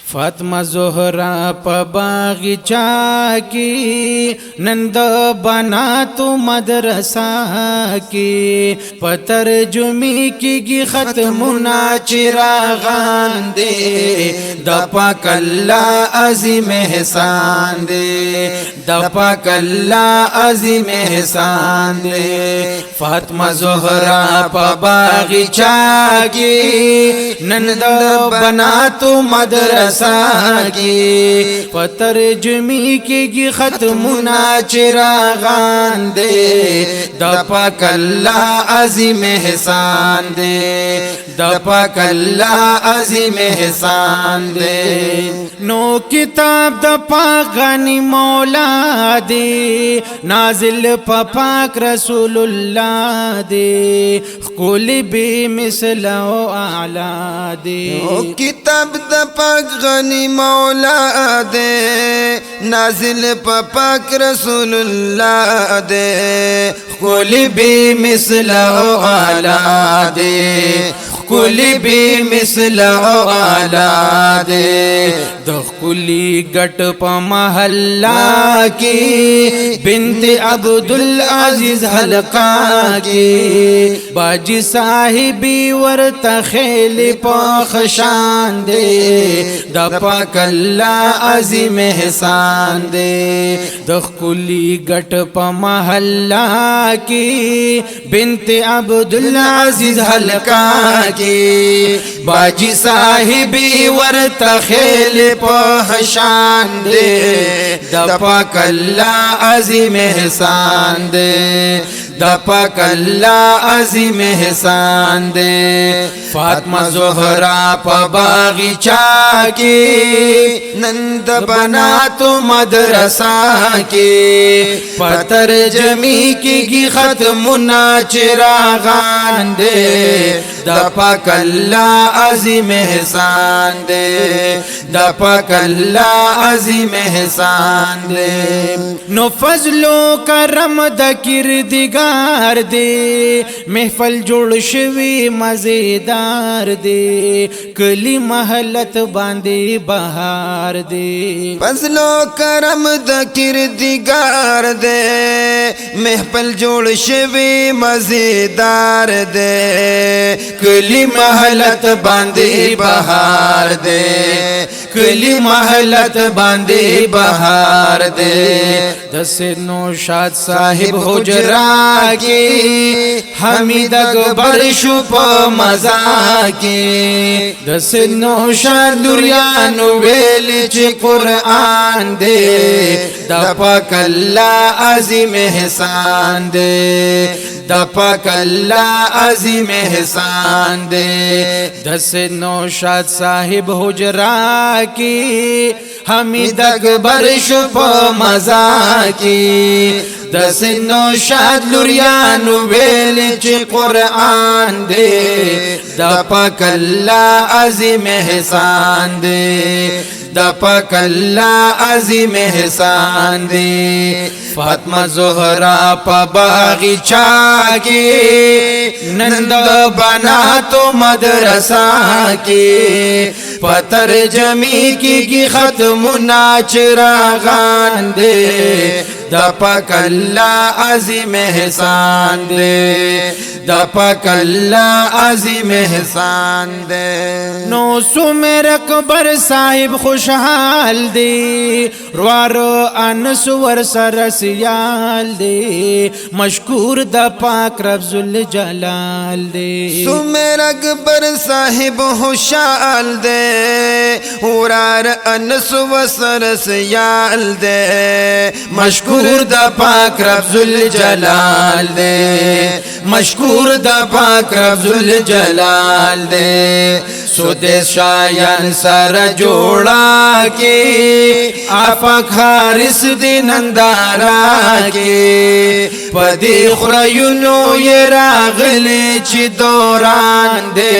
फातिमा ज़ोहरा प बाग़ीचा की नंद बना तो मदरसा की पतर जुमी की ख़त्मुना चिरागान दे दपा कल्ला अज़ीम एहसान दे दपा कल्ला अज़ीम एहसान दे फातिमा ज़ोहरा प बाग़ीचा की नंद बना तो मदरसा की पतर जुमी की ख़त्मुना चिरागान दे दपा कल्ला अज़ीम एहसान दे दपा कल्ला अज़ीम एहसान दे नो किताब दपा गनी मौला दे नाजिल पाक रसूलुल्लाह दे कुल बेमिसला आला दे नो किताब दपा गनी मौला दे नाजिल पाक रसूलुल्लाह दे कुल बेमिसला आला दे कुल बेमिसला आला दे दखुली गट प महल्ला की बिन्त अब्दुल अजीज हल्का की बाजी साहिबी वर तखेल पखशान दे दपा कल्ला अज़ीम एहसान दे दखुली गट प महल्ला की बिन्त अब्दुल अजीज हल्का की बाजी साहिबी वर तखेल पहशान दे दपा कल्ला अज़ीम एहसान दे दपा कल्ला अज़ीम एहसान दे फातिमा ज़ोहरा प बाग़ीचा की नंद बना तो मदरसा की पतर जमी की ख़त्मुना चिरागान दे दपा कल्ला अज़ीम एहसान दे दपा कल्ला अज़ीम एहसान दे नो फज़लो करम द किरदिगार दे महफल जोड़ शवी मज़ेदार दे कली महलत बांदे बहार दे फज़लो करम द किरदिगार दे महफल जोड़ शवी मज़ेदार दे कली महलत बांदे बहार दे कली महलत बांदे बहार दे दस नौशाद साहिब हुजरा के हमीद अकबर शुप मजा के दस नौशाद दुरियान वेल च कुरान दे दपा कल्ला अज़ीम एहसान दे दपा कल्ला अज़ीम एहसान दे दस नौशाद साहिब हुजरा की हमीद अकबर शुप मजा की दस नौशाद लुरियान वेल च कुरान दे दपा कल्ला अज़ीम एहसान दे दपा कल्ला अज़ीम एहसान दे फातिमा ज़ोहरा प बाग़ीचा की नंद बना तो मदरसा की पतर जमी की ख़त्मुना चिरागान दे दपा कल्ला अज़ीम एहसान दे दपा कल्ला अज़ीम एहसान दे नो सुमेर अकबर साहिब खुशहाल दे रोआरो अनसवर सरसियाल दे मशकूर दपा रब्ज़ुल जलाल दे सुमेर अकबर साहिब खुशहाल दे उरार अनसवर सरसियाल दे मशकूर दपा रब्ज़ुल जलाल दे मशकूर दपा रब्ज़ुल जलाल दे सुदेश शायन सर जोड़ा के आपा खारिस दिनंदारा के पदी खुरयुनो ये रागले च दौरान दे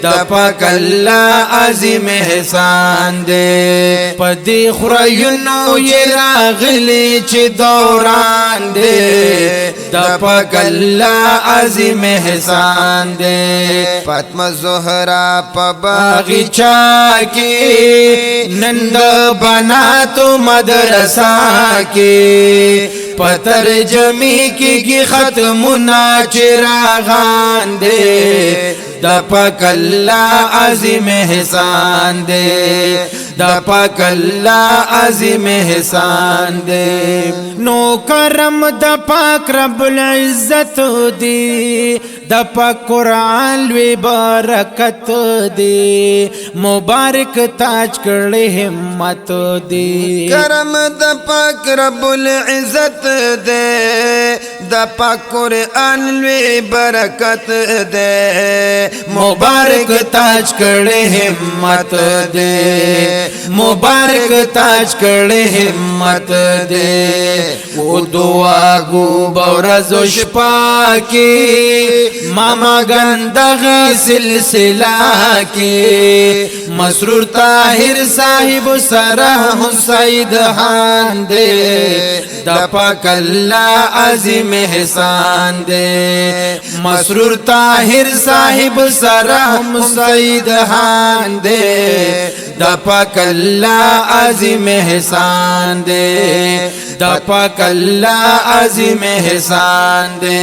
د پاک الله عظیم احسان دے پدی خریونو یہ راغلی چی دوران دے د پاک اللہ عظیم احسان دے فاطمہ زہرا پا باغیچہ کی نند بنا تو مدرسہ کی پتر جمی کی ختمنا چراغان دے دا پاک اللہ عظیم احسان دے دا پاک اللہ عظیم احسان دے نو کرم دا پاک رب العزت دی دا پاک قرآن لوی برکت دی مبارک تاج کرے ہمت دی کرم دا پاک رب العزت دے دا پاک قرآن لوی برکت دے مبارک تاج کرے ہمت دے مبارک تاج کرے ہمت دے وہ دعا گو بورز و شپا کی ماما گندغ سلسلہ کی مسرور طاہر صاحب سرح سید حان دے دا پاک اللہ عظیم احسان دے مسرور طاہر صاحب سرح سید حان دے دا پاک اللہ عظیم احسان دے دا پاک اللہ عظیم احسان دے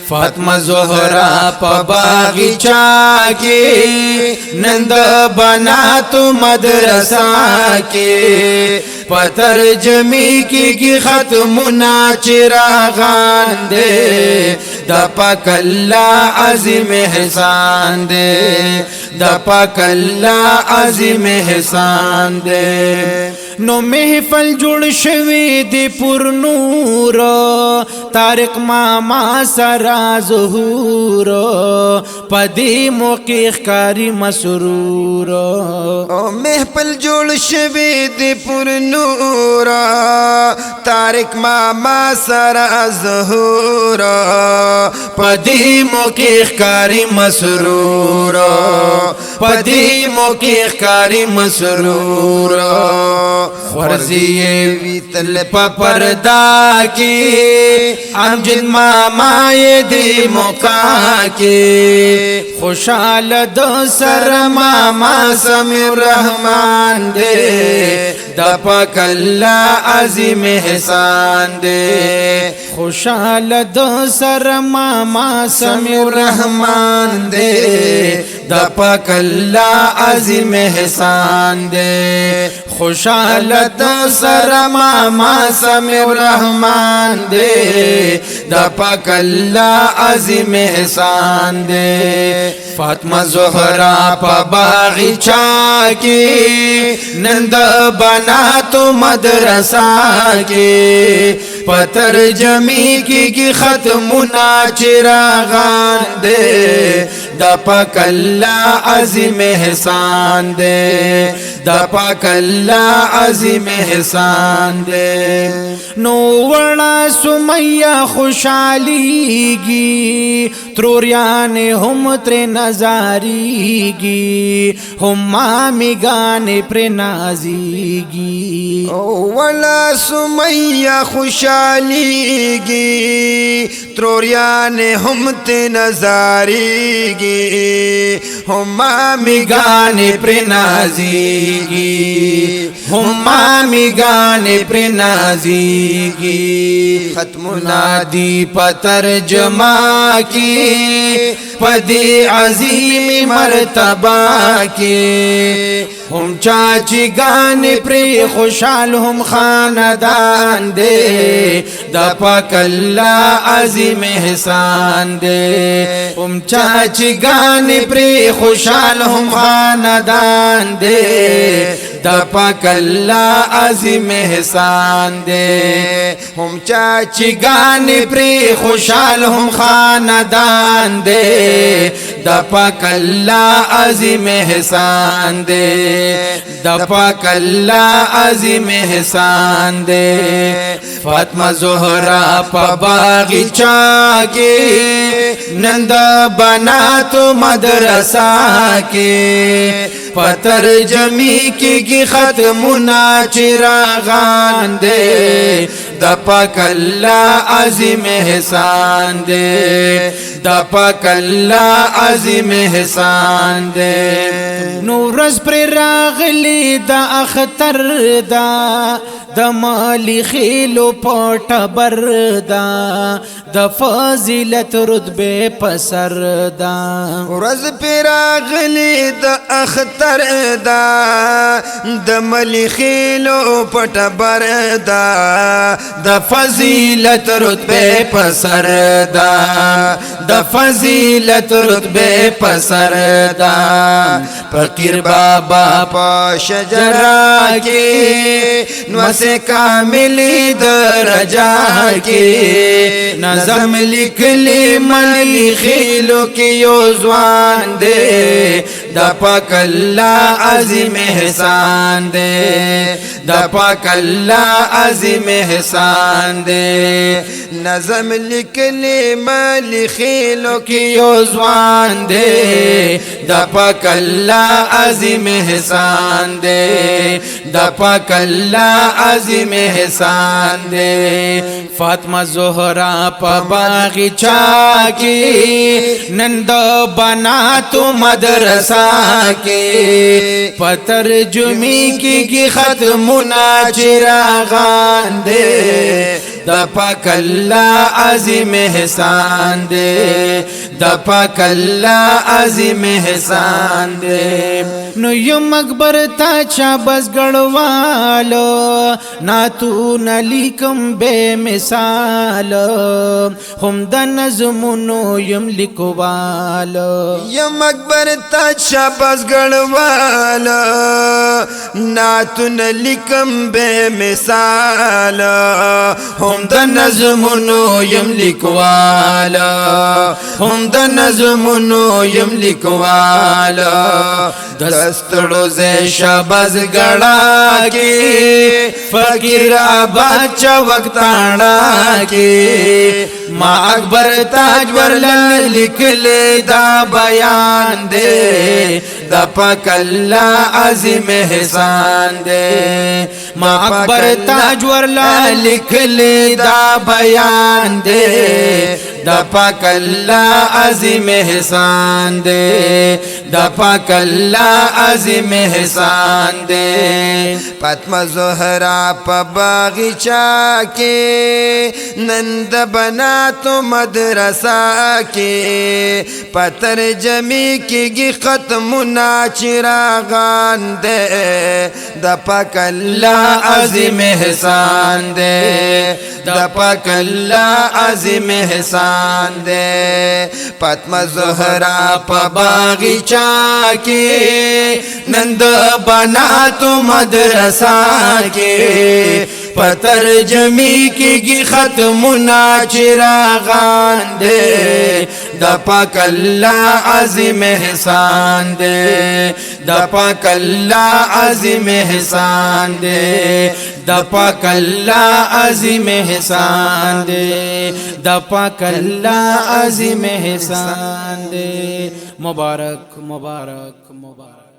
فاطمہ زہرا پا باغیچہ کی نند بنا تو مدرسہ کی پتر جمی کی ختمنا چراغان دے دا پاک اللہ عظیم احسان دے دا پاک اللہ عظیم احسان دے نو محفل جوڑ شوی دی پر نور طارق ماما سرا ظہور پدی موقع اخکاری مسرور محفل جوڑ شوی دی پر نور طارق ماما سرا ظہور پدی موقع اخکاری مسرور پدی موقع اخکاری مسرور خورزی ویتل پا پردا کی امجد ماما دی موقع کی خوشحال دو سر ماما سمیر رحمان دے دا پاک اللہ عظیم احسان دے خوشحال دو سر ماما سمیر رحمان دے دا پاک اللہ عظیم احسان دے خوشحال دو سر ماما سمیر رحمان دے دا پاک اللہ عظیم احسان دے فاطمہ زہرا پا باغیچہ کی نند بنا تو مدرسہ کی پتر جمی کی ختمنا چراغان دے دا پاک اللہ عظیم احسان دے دا پاک اللہ عظیم احسان دے نو وڑا سمیہ خوشحالی گی تروریان ہم تر نظاری گی ہم مامی گانے پر نازی گی وڑا سمیہ خوشحالی گی تروریان ہم تر نظاری گی ہم مامی گانے پر نازی گی ہم مامی گانے پر نازی گی ختم نادی پتر جمع کی پدی عظیم مرتبہ کی ہم چاچی گانے پر خوشحال ہم خاندان دے دا پاک اللہ عظیم احسان دے ہم چاچی گانے پر خوشحال ہم خاندان دے دا پاک اللہ عظیم احسان دے ہم چاچی گانے پر خوشحال ہم خاندان دے دا پاک اللہ عظیم احسان دے دا پاک اللہ عظیم احسان دے فاطمہ زہرا پا باغیچہ کی नंद बना तो मदरसा के पतर जमी की खत्मुना चिरागान दे दपा कल्ला अज़ीम एहसान दे दपा कल्ला अज़ीम एहसान दे नूरस पर रागली दा अख्तर दा द माली खिलो पोट बरदा द फजीलत रुतबे पसरदा रज पिरागली द अख्तर दा द माली खिलो पोट बरदा द फजीलत रुतबे पसरदा द फजीलत रुतबे पसरदा फकीर बाबा शजरा के नसे कामिली दरजा के नज़म लिख ले मन लिखिलो के योजवान दे दपा कल्ला अज़ीम एहसान दे दपा कल्ला अज़ीम एहसान दे नज़म लिख ले मन लिखिलो के योजवान दे दपा कल्ला अज़ीम एहसान दे दपा कल्ला अज़ीम एहसान दे फातिमा ज़ोहरा बागीचा की नंद बना तो मदरसा के पतर जुमी की खत्मुना चिरागान दे दपा कल्ला अज़ीम एहसान दे दपा कल्ला अज़ीम एहसान दे नो यम अकबर ता चा बस गढ़वालो ना तू न लिकम बेमिसाल हम द नज़्मुनो यम लिखवालो यम अकबर ता चा बस गढ़वालो ना तू न लिकम बेमिसाल हम द नज़्मुनो यम लिखवालो हम द नज़्मुनो यम लिखवालो दस्तड़ो से शबज गड़ा के फकीर आबाद चवकताड़ा के माँ अकबर ताजवर लिख ले दा बयान दे दपा कल्ला अज़ीम एहसान दे माँ अकबर ताजवर लिख ले दा बयान दे दपा कल्ला अज़ीम एहसान दे दपा कल्ला अज़ीम एहसान दे फातिमा ज़ोहरा बागीचा के नंद बना तो मदरसा के पतर जमी की खत्मुना चिरागान दे दपा कल्ला अज़ीम एहसान दे दपा कल्ला अज़ीम एहसान दे फातिमा ज़ोहरा बागीचा के नंद बना तो मदरसा के पतर जमी की खत्मुना चिरागान दे दपा कल्ला अज़ीम एहसान दे दपा कल्ला अज़ीम एहसान दे दपा कल्ला अज़ीम एहसान दे दपा कल्ला अज़ीम एहसान दे मुबारक मुबारक मुबारक।